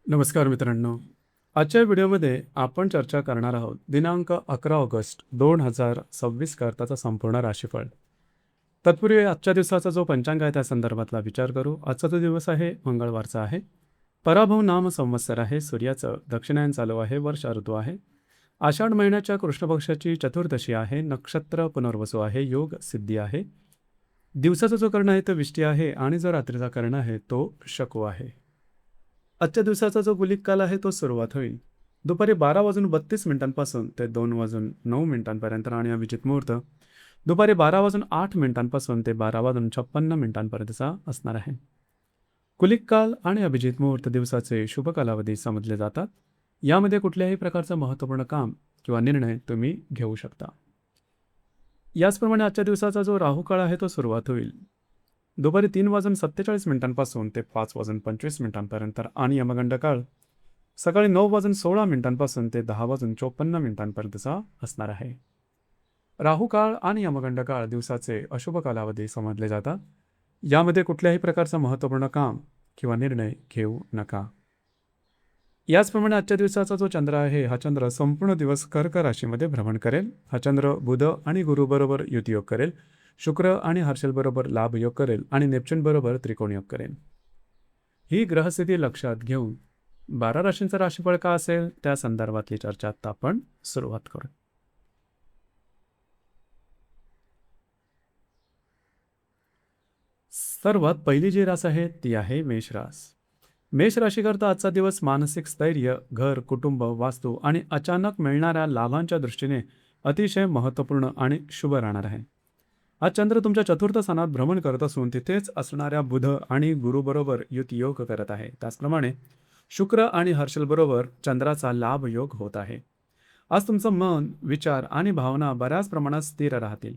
नमस्कार मित्रांनो. आजच्या व्हिडिओमध्ये आपण चर्चा करणार आहोत दिनांक 11 ऑगस्ट 2026 करताचा संपूर्ण राशीफळ. तत्पूर्वी आजच्या दिवसाचा जो पंचांग आहे त्या संदर्भातला विचार करू. आजचा जो दिवस आहे मंगळवारचा आहे. पराभव नाम संवत्सर आहे. सूर्याचं दक्षिणायन चालू आहे. वर्षा ऋतू आहे. आषाढ महिन्याच्या कृष्ण पक्षाची चतुर्दशी आहे. नक्षत्र पुनर्वसू आहे. योग सिद्धी आहे. दिवसाचा जो कर्ण आहे तो विष्टी आहे आणि जो रात्रीचा कर्ण आहे तो शकू आहे. आजच्या दिवसाचा जो गुलिक काल आहे तो सुरुवात होईल दुपारी 12:32 ते 2:09 आणि अभिजित मुहूर्त दुपारी 12:08 ते 12:56 असणार आहे. कुलिक काल आणि अभिजित मुहूर्त दिवसाचे शुभ कालावधी समजले जातात. यामध्ये कुठल्याही प्रकारचं महत्त्वपूर्ण काम किंवा निर्णय तुम्ही घेऊ शकता. याचप्रमाणे आजच्या दिवसाचा जो राहू काळ आहे तो सुरुवात होईल दुपारी 3:47 ते 5:25 आणि यमगंड काळ सकाळी 9:16 ते 10:54 असणार आहे. राहू काळ आणि यमगंड काळ दिवसाचे अशुभ कालावधी समजले जातात. यामध्ये कुठल्याही प्रकारचं महत्त्वपूर्ण काम किंवा निर्णय घेऊ नका. याचप्रमाणे आजच्या दिवसाचा जो चंद्र आहे हा चंद्र संपूर्ण दिवस कर्क राशीमध्ये भ्रमण करेल. हा चंद्र बुध आणि गुरुबरोबर युतियोग करेल. शुक्र आणि हर्षल बरोबर लाभयोग करेल आणि नेपच्यून बरोबर त्रिकोणयोग करेल. ही ग्रहस्थिती लक्षात घेऊन 12 राशींचा राशीफळ का असेल त्या संदर्भातली चर्चा आता आपण सुरुवात करू. सर्वात पहिली जी रास आहे ती आहे मेष रास. मेष राशीकरता आजचा दिवस मानसिक स्थैर्य, घर, कुटुंब, वास्तू आणि अचानक मिळणाऱ्या लाभांच्या दृष्टीने अतिशय महत्त्वपूर्ण आणि शुभ राहणार आहे. आज चंद्र तुमच्या चतुर्थ स्थानात भ्रमण करत असून तिथेच असणाऱ्या बुध आणि गुरुबरोबर युतियोग करत आहे. त्याचप्रमाणे शुक्र आणि हर्षल बरोबर चंद्राचा लाभ योग होत आहे. आज तुमचं मन, विचार आणि भावना बऱ्याच प्रमाणात स्थिर राहतील.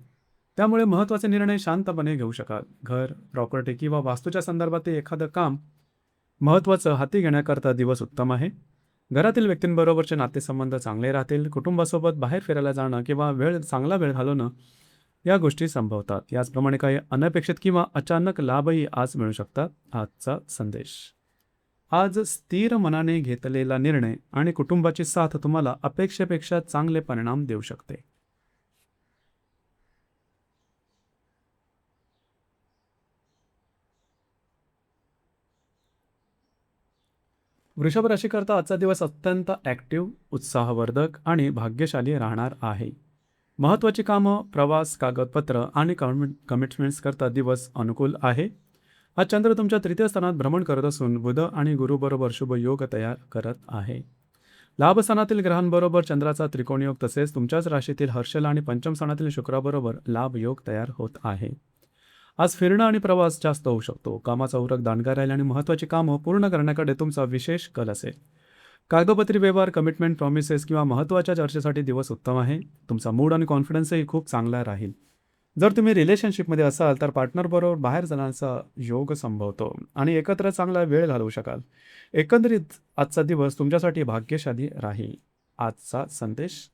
त्यामुळे महत्त्वाचे निर्णय शांतपणे घेऊ शकाल. घर, प्रॉपर्टी किंवा वास्तूच्या संदर्भातील एखादं काम महत्त्वाचं हाती घेण्याकरता दिवस उत्तम आहे. घरातील व्यक्तींबरोबरचे नातेसंबंध चांगले राहतील. कुटुंबासोबत बाहेर फिरायला जाणं किंवा चांगला वेळ घालवणं या गोष्टी संभवतात. याचप्रमाणे काही अनपेक्षित किंवा अचानक लाभही आज मिळू शकतात. आजचा संदेश: आज स्थिर मनाने घेतलेला निर्णय आणि कुटुंबाची साथ तुम्हाला अपेक्षेपेक्षा चांगले परिणाम देऊ शकते. वृषभ राशीकरता आजचा दिवस अत्यंत ॲक्टिव्ह, उत्साहवर्धक आणि भाग्यशाली राहणार आहे. महत्त्वाची कामं, प्रवास, कागदपत्र आणि कमिटमेंट्स करता दिवस अनुकूल आहे. हा चंद्र तुमच्या तृतीय स्थानात भ्रमण करत असून बुध आणि गुरुबरोबर शुभ योग तयार करत आहे. लाभस्थानातील ग्रहांबरोबर चंद्राचा त्रिकोणयोग तसेच तुमच्याच राशीतील हर्षल आणि पंचम स्थानातील शुक्राबरोबर लाभ योग तयार होत आहे. आज फिरणं आणि प्रवास जास्त होऊ शकतो. कामाचा उरक दांडगा राहील आणि महत्त्वाची कामं पूर्ण करण्याकडे तुमचा विशेष कल असेल. कागदोपत्री व्यवहार, कमिटमेंट, प्रॉमिसेस किंवा महत्त्वाच्या चर्चेसाठी दिवस उत्तम आहे. तुमचा मूड आणि कॉन्फिडन्सही खूप चांगला राहील. जर तुम्ही रिलेशनशिपमध्ये असाल तर पार्टनरबरोबर बाहेर जाण्याचा योग संभवतो आणि एकत्र चांगला वेळ घालवू शकाल. एकंदरीत आजचा दिवस तुमच्यासाठी भाग्यशाली राहील. आजचा संदेश: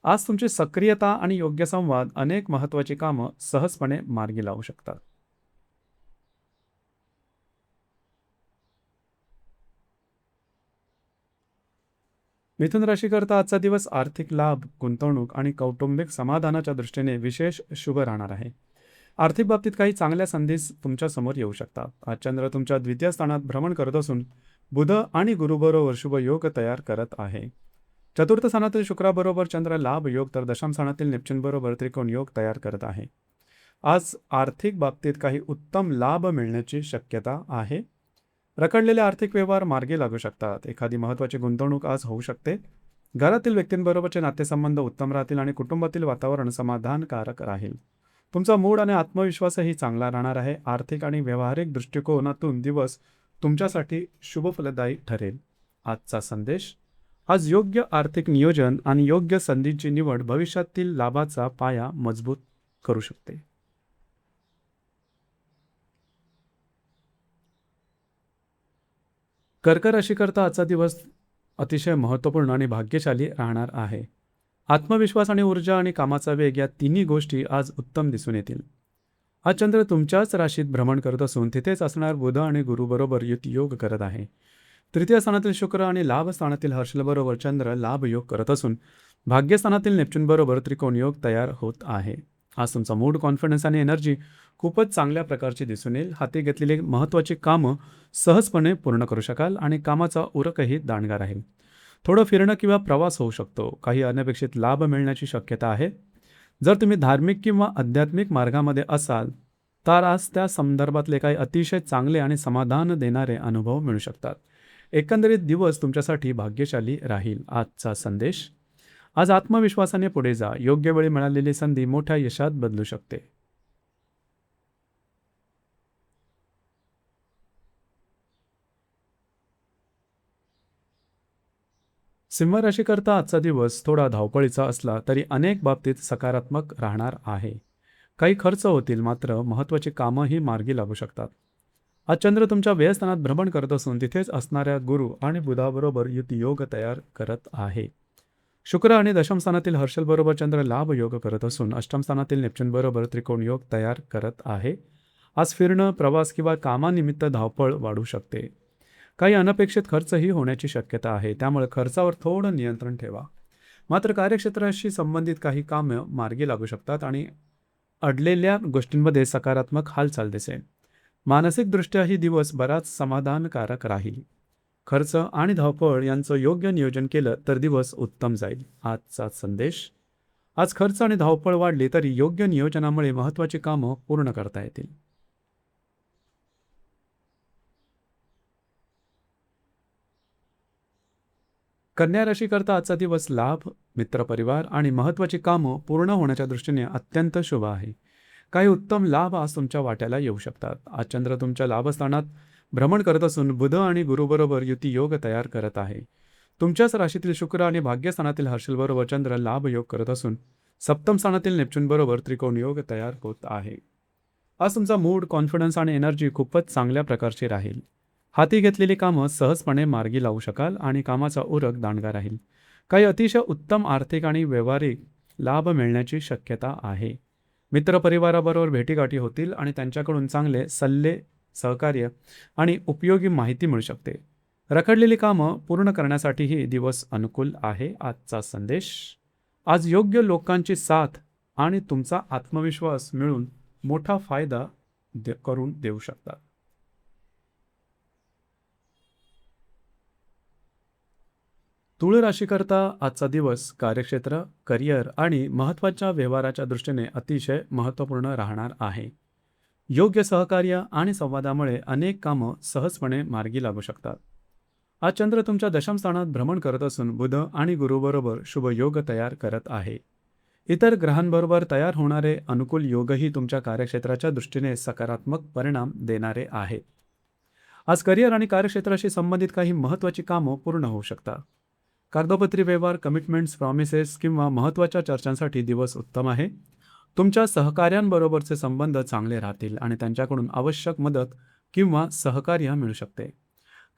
आज तुमची सक्रियता आणि योग्य संवाद अनेक महत्त्वाची कामं सहजपणे मार्गी लावू शकतात. मिथुन राशीकरता आजचा दिवस आर्थिक लाभ, गुंतवणूक आणि कौटुंबिक समाधानाच्या दृष्टीने विशेष शुभ राहणार आहे. आर्थिक बाबतीत काही चांगल्या संधी तुमच्या समोर येऊ शकतात. आज चंद्र तुमच्या द्वितीय स्थानात भ्रमण करत असून बुध आणि गुरुबरोबर शुभ योग तयार करत आहे. चतुर्थ स्थानातील शुक्राबरोबर चंद्र लाभ योग तर दशम स्थानातील नेपच्यून बरोबर त्रिकोण योग तयार करत आहे. आज आर्थिक बाबतीत काही उत्तम लाभ मिळण्याची शक्यता आहे. रखडलेले आर्थिक व्यवहार मार्गी लागू शकतात. एखादी महत्त्वाची गुंतवणूक आज होऊ शकते. घरातील व्यक्तींबरोबरचे नातेसंबंध उत्तम राहतील आणि कुटुंबातील वातावरण समाधानकारक राहील. तुमचा मूड आणि आत्मविश्वासही चांगला राहणार आहे. आर्थिक आणि व्यावहारिक दृष्टिकोनातून दिवस तुमच्यासाठी शुभफलदायी ठरेल. आजचा संदेश: आज योग्य आर्थिक नियोजन आणि योग्य संधीची निवड भविष्यातील लाभाचा पाया मजबूत करू शकते. कर्क राशीकरता आजचा दिवस अतिशय महत्त्वपूर्ण आणि भाग्यशाली राहणार आहे. आत्मविश्वास आणि ऊर्जा आणि कामाचा वेग या तिन्ही गोष्टी आज उत्तम दिसून येतील. हा चंद्र तुमच्याच राशीत भ्रमण करत असून तिथेच असणार बुध आणि गुरुबरोबर युती योग करत आहे. तृतीय स्थानातील शुक्र आणि लाभ स्थानातील हर्षलबरोबर चंद्र लाभ योग करत असून भाग्यस्थानातील नेपच्यूनबरोबर त्रिकोण योग तयार होत आहे. आज तुमचा मूड, कॉन्फिडन्स आणि एनर्जी खूपच चांगल्या प्रकारची दिसून येईल. हाती घेतलेली महत्त्वाची कामं सहजपणे पूर्ण करू शकाल आणि कामाचा उरकही दांडगा राहील. थोडं फिरणं किंवा प्रवास होऊ शकतो. काही अनपेक्षित लाभ मिळण्याची शक्यता आहे. जर तुम्ही धार्मिक किंवा आध्यात्मिक मार्गामध्ये असाल तर आज त्या संदर्भातले काही अतिशय चांगले आणि समाधान देणारे अनुभव मिळू शकतात. एकंदरीत दिवस तुमच्यासाठी भाग्यशाली राहील. आजचा संदेश: आज आत्मविश्वासाने पुढे जा. योग्य वेळी मिळालेली संधी मोठ्या यशात बदलू शकते. सिंह राशीकरता आजचा दिवस थोडा धावपळीचा असला तरी अनेक बाबतीत सकारात्मक राहणार आहे. काही खर्च होतील, मात्र महत्त्वाची कामंही मार्गी लागू शकतात. आज चंद्र तुमच्या व्ययस्थानात भ्रमण करत असून तिथेच असणाऱ्या गुरु आणि बुधाबरोबर युती योग तयार करत आहे. शुक्र आणि दशम स्थानातील हर्षलबरोबर चंद्र लाभ योग करत असून अष्टम स्थानातील नेपच्यूनबरोबर त्रिकोण योग तयार करत आहे. आज फिरणं, प्रवास किंवा कामानिमित्त धावपळ वाढू शकते. काही अनपेक्षित खर्चही होण्याची शक्यता आहे, त्यामुळे खर्चावर थोडं नियंत्रण ठेवा. मात्र कार्यक्षेत्राशी संबंधित काही कामं मार्गी लागू शकतात आणि अडलेल्या गोष्टींमध्ये सकारात्मक हालचाल दिसेल. मानसिकदृष्ट्या ही दिवस बराच समाधानकारक राहील. खर्च आणि धावपळ यांचं योग्य नियोजन केलं तर दिवस उत्तम जाईल. आजचा संदेश: आज खर्च आणि धावपळ वाढली तरी योग्य नियोजनामुळे महत्त्वाची कामं पूर्ण करता येतील. कन्या राशीकरता आजचा दिवस लाभ, मित्रपरिवार आणि महत्त्वाची कामं पूर्ण होण्याच्या दृष्टीने अत्यंत शुभ आहे. काही उत्तम लाभ आज तुमच्या वाट्याला येऊ शकतात. आज चंद्र तुमच्या लाभस्थानात भ्रमण करत असून बुध आणि गुरुबरोबर युती योग तयार करत आहे. तुमच्याच राशीतील शुक्र आणि भाग्यस्थानातील हर्षलबरोबर चंद्र लाभ योग करत असून सप्तम स्थानातील नेपच्यूनबरोबर त्रिकोण योग तयार होत आहे. आज तुमचा मूड, कॉन्फिडन्स आणि एनर्जी खूपच चांगल्या प्रकारची राहील. हाती घेतलेली कामं सहजपणे मार्गी लावू शकाल आणि कामाचा उरक दांडगा राहील. काही अतिशय उत्तम आर्थिक आणि व्यावहारिक लाभ मिळण्याची शक्यता आहे. मित्रपरिवाराबरोबर भेटीगाठी होतील आणि त्यांच्याकडून चांगले सल्ले, सहकार्य आणि उपयोगी माहिती मिळू शकते. रखडलेली कामं पूर्ण करण्यासाठीही दिवस अनुकूल आहे. आजचा संदेश: आज योग्य लोकांची साथ आणि तुमचा आत्मविश्वास मिळून मोठा फायदा करून देऊ शकतात. तुळ राशीकरता आजचा दिवस कार्यक्षेत्र, करिअर आणि महत्त्वाच्या व्यवहाराच्या दृष्टीने अतिशय महत्त्वपूर्ण राहणार आहे. योग्य सहकार्य आणि संवादामुळे अनेक कामं सहजपणे मार्गी लागू शकतात. आज चंद्र तुमच्या दशम स्थानात भ्रमण करत असून बुध आणि गुरुबरोबर शुभ योग तयार करत आहे. इतर ग्रहांबरोबर तयार होणारे अनुकूल योगही तुमच्या कार्यक्षेत्राच्या दृष्टीने सकारात्मक परिणाम देणारे आहेत. आज करिअर आणि कार्यक्षेत्राशी संबंधित काही महत्त्वाची कामं पूर्ण होऊ शकतात. कागदोपत्री व्यवहार, कमिटमेंट्स, प्रॉमिसेस किंवा महत्त्वाच्या चर्चांसाठी दिवस उत्तम आहे. तुमच्या सहकाऱ्यांबरोबरचे संबंध चांगले राहतील आणि त्यांच्याकडून आवश्यक मदत किंवा सहकार्य मिळू शकते.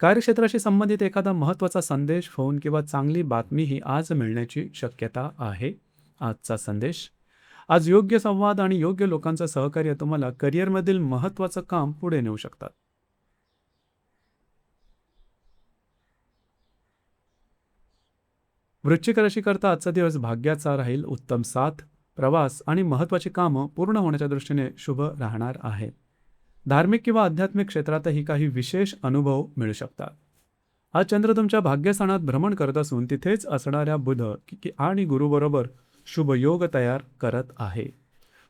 कार्यक्षेत्राशी संबंधित एखादा महत्त्वाचा संदेश, फोन किंवा चांगली बातमीही आज मिळण्याची शक्यता आहे. आजचा संदेश: आज योग्य संवाद आणि योग्य लोकांचं सहकार्य तुम्हाला करिअरमधील महत्त्वाचं काम पुढे नेऊ शकतात. वृश्चिक राशीकरता आजचा दिवस भाग्याचा राहील. उत्तम साथ, प्रवास आणि महत्त्वाची कामं पूर्ण होण्याच्या दृष्टीने शुभ राहणार आहे. धार्मिक किंवा आध्यात्मिक क्षेत्रातही काही विशेष अनुभव मिळू शकतात. आज चंद्र तुमच्या भाग्यस्थानात भ्रमण करत असून तिथेच असणाऱ्या बुध आणि गुरुबरोबर शुभ योग तयार करत आहे.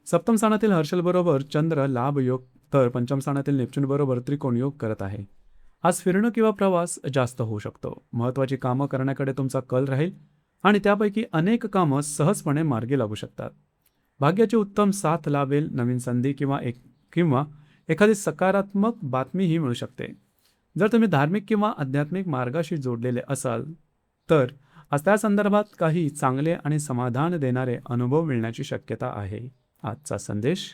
सप्तम स्थानातील हर्षलबरोबर चंद्र लाभ योग तर पंचम स्थानातील नेपच्यूनबरोबर त्रिकोण योग करत आहे. आज फिरणं किंवा प्रवास जास्त होऊ शकतो. महत्त्वाची कामं करण्याकडे तुमचा कल राहील आणि त्यापैकी अनेक कामं सहजपणे मार्गी लागू शकतात. भाग्याची उत्तम साथ लाभेल. नवीन संधी किंवा एखादी सकारात्मक बातमीही मिळू शकते. जर तुम्ही धार्मिक किंवा आध्यात्मिक मार्गाशी जोडलेले असाल तर आज त्या संदर्भात काही चांगले आणि समाधान देणारे अनुभव मिळण्याची शक्यता आहे. आजचा संदेश: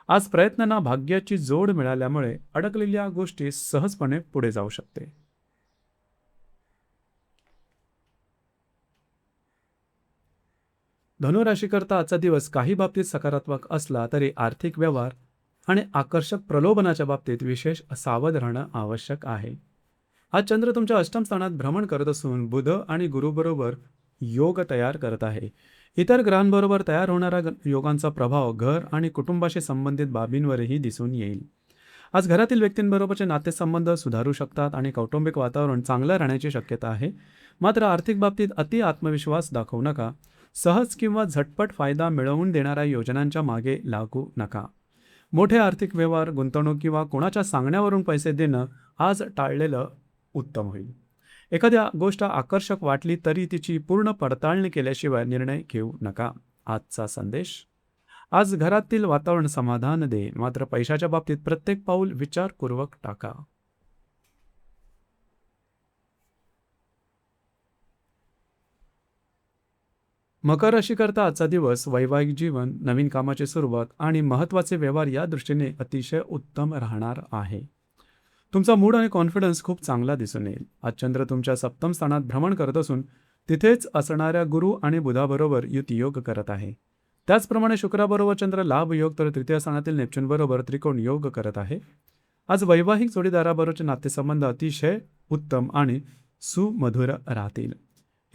आज प्रयत्नांना भाग्याची जोड मिळाल्यामुळे अडकलेल्या गोष्टी सहजपणे पुढे जाऊ शकते. धनुराशीकरता आजचा दिवस काही बाबतीत सकारात्मक असला तरी आर्थिक व्यवहार आणि आकर्षक प्रलोभनाच्या बाबतीत विशेष सावध राहणं आवश्यक आहे. आज चंद्र तुमच्या अष्टम स्थानात भ्रमण करत असून बुध आणि गुरुबरोबर योग तयार करत आहे. इतर ग्रहांबरोबर तयार होणाऱ्या योगांचा प्रभाव घर आणि कुटुंबाशी संबंधित बाबींवरही दिसून येईल. आज घरातील व्यक्तींबरोबरचे नातेसंबंध सुधारू शकतात आणि कौटुंबिक वातावरण चांगलं राहण्याची शक्यता आहे. मात्र आर्थिक बाबतीत अति आत्मविश्वास दाखवू नका. सहज किंवा झटपट फायदा मिळवून देणाऱ्या योजनांच्या मागे लागू नका. मोठे आर्थिक व्यवहार, गुंतवणूक किंवा कोणाच्या सांगण्यावरून पैसे देणं आज टाळलेलं उत्तम होईल. एखाद्या गोष्ट आकर्षक वाटली तरी तिची पूर्ण पडताळणी केल्याशिवाय निर्णय घेऊ नका. आजचा संदेश: आज घरातील वातावरण समाधान दे, मात्र पैशाच्या बाबतीत प्रत्येक पाऊल विचारपूर्वक टाका. मकर राशीकरता आजचा दिवस वैवाहिक जीवन, नवीन कामाची सुरुवात आणि महत्त्वाचे व्यवहार या दृष्टीने अतिशय उत्तम राहणार आहे. तुमचा मूड आणि कॉन्फिडन्स खूप चांगला दिसून येईल. आज चंद्र तुमच्या सप्तम स्थानात भ्रमण करत असून तिथेच असणाऱ्या गुरु आणि बुधाबरोबर युतियोग करत आहे. त्याचप्रमाणे शुक्राबरोबर चंद्र लाभ योग, तर तृतीय स्थानातील नेपच्यून बरोबर त्रिकोण योग करत आहे. आज वैवाहिक जोडीदाराबरोबरचे नातेसंबंध अतिशय उत्तम आणि सुमधुर राहतील.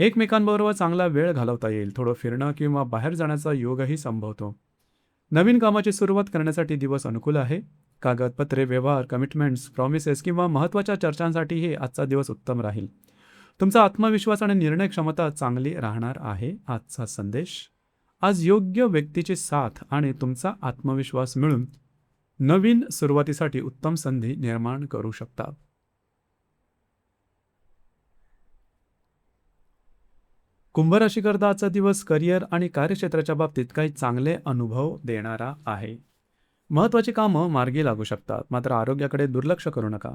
एकमेकांबरोबर चांगला वेळ घालवता येईल. थोडं फिरणं किंवा बाहेर जाण्याचा योगही संभवतो. नवीन कामाची सुरुवात करण्यासाठी दिवस अनुकूल आहे. कागदपत्रे, व्यवहार, कमिटमेंट्स, प्रॉमिसेस किंवा महत्त्वाच्या चर्चांसाठीही आजचा दिवस उत्तम राहील. तुमचा आत्मविश्वास आणि निर्णय क्षमता चांगली राहणार आहे. आजचा संदेश: आज योग्य व्यक्तीची साथ आणि तुमचा आत्मविश्वास मिळून नवीन सुरुवातीसाठी उत्तम संधी निर्माण करू शकता. कुंभ राशीकरता आजचा दिवस करिअर आणि कार्यक्षेत्राच्या बाबतीत काही चांगले अनुभव देणारा आहे. महत्त्वाची कामं मार्गी लागू शकतात, मात्र आरोग्याकडे दुर्लक्ष करू नका.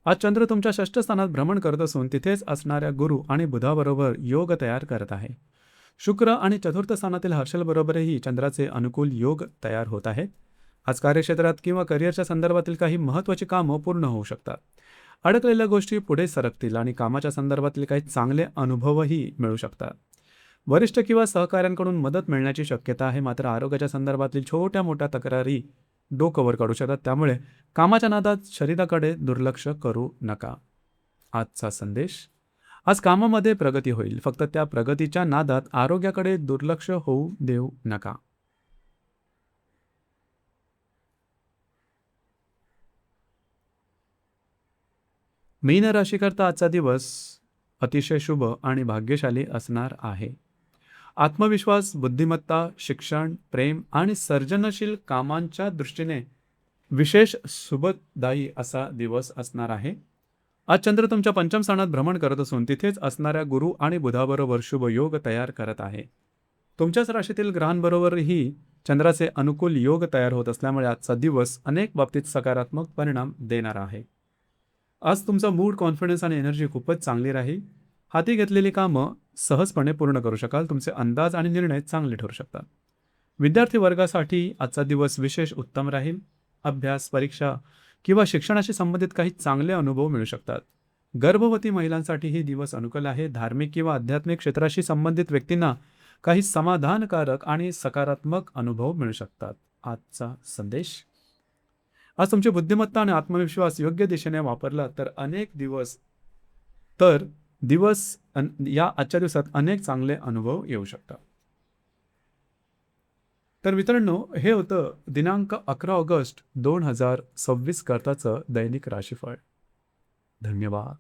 आज चंद्र तुमच्या षष्ठ स्थानात भ्रमण करत असून तिथेच असणाऱ्या गुरु आणि बुधाबरोबर योग तयार करत आहे. शुक्र आणि चतुर्थ स्थानातील हर्षलबरोबरही चंद्राचे अनुकूल योग तयार होत आहेत. आज कार्यक्षेत्रात किंवा करिअरच्या संदर्भातील काही महत्त्वाची कामं पूर्ण होऊ शकतात. अडकलेल्या गोष्टी पुढे सरकतील आणि कामाच्या संदर्भातील काही चांगले अनुभवही मिळू शकतात. वरिष्ठ किंवा सहकाऱ्यांकडून मदत मिळण्याची शक्यता आहे, मात्र आरोग्याच्या संदर्भातील छोट्या मोठ्या तक्रारी डोकं वर काढू शकतात. त्यामुळे कामाच्या नादात शरीराकडे दुर्लक्ष करू नका. आजचा संदेश: आज कामामध्ये प्रगती होईल, फक्त त्या प्रगतीच्या नादात आरोग्याकडे दुर्लक्ष होऊ देऊ नका. मीन राशीकरता आजचा दिवस अतिशय शुभ आणि भाग्यशाली असणार आहे. आत्मविश्वास, बुद्धिमत्ता, शिक्षण, प्रेम आणि सर्जनशील कामांच्या दृष्टीने विशेष शुभदायी असा दिवस असणार आहे. आज चंद्र तुमच्या पंचम स्थानात भ्रमण करत असून तिथेच असणाऱ्या गुरु आणि बुधाबरोबर शुभ योग तयार करत आहे. तुमच्याच राशीतील ग्रहांबरोबरही चंद्राचे अनुकूल योग तयार होत असल्यामुळे आजचा दिवस अनेक बाबतीत सकारात्मक परिणाम देणार आहे. आज तुमचा मूड, कॉन्फिडन्स आणि एनर्जी खूपच चांगली राहील. हाती घेतलेली कामं सहजपणे पूर्ण करू शकाल. तुमचे अंदाज आणि निर्णय चांगले ठरू शकतात. विद्यार्थी वर्गासाठी आजचा दिवस विशेष उत्तम राहील. अभ्यास, परीक्षा किंवा शिक्षणाशी संबंधित काही चांगले अनुभव मिळू शकतात. गर्भवती महिलांसाठीही दिवस अनुकूल आहे. धार्मिक किंवा आध्यात्मिक क्षेत्राशी संबंधित व्यक्तींना काही समाधानकारक आणि सकारात्मक अनुभव मिळू शकतात. आजचा संदेश: आज तुमची बुद्धिमत्ता आणि आत्मविश्वास योग्य दिशेने वापरला तर या आजच्या दिवसात अनेक चांगले अनुभव येऊ शकतात. तर मित्रांनो, हे होतं दिनांक 11 ऑगस्ट 2026 करताचं दैनिक राशीफळ. धन्यवाद.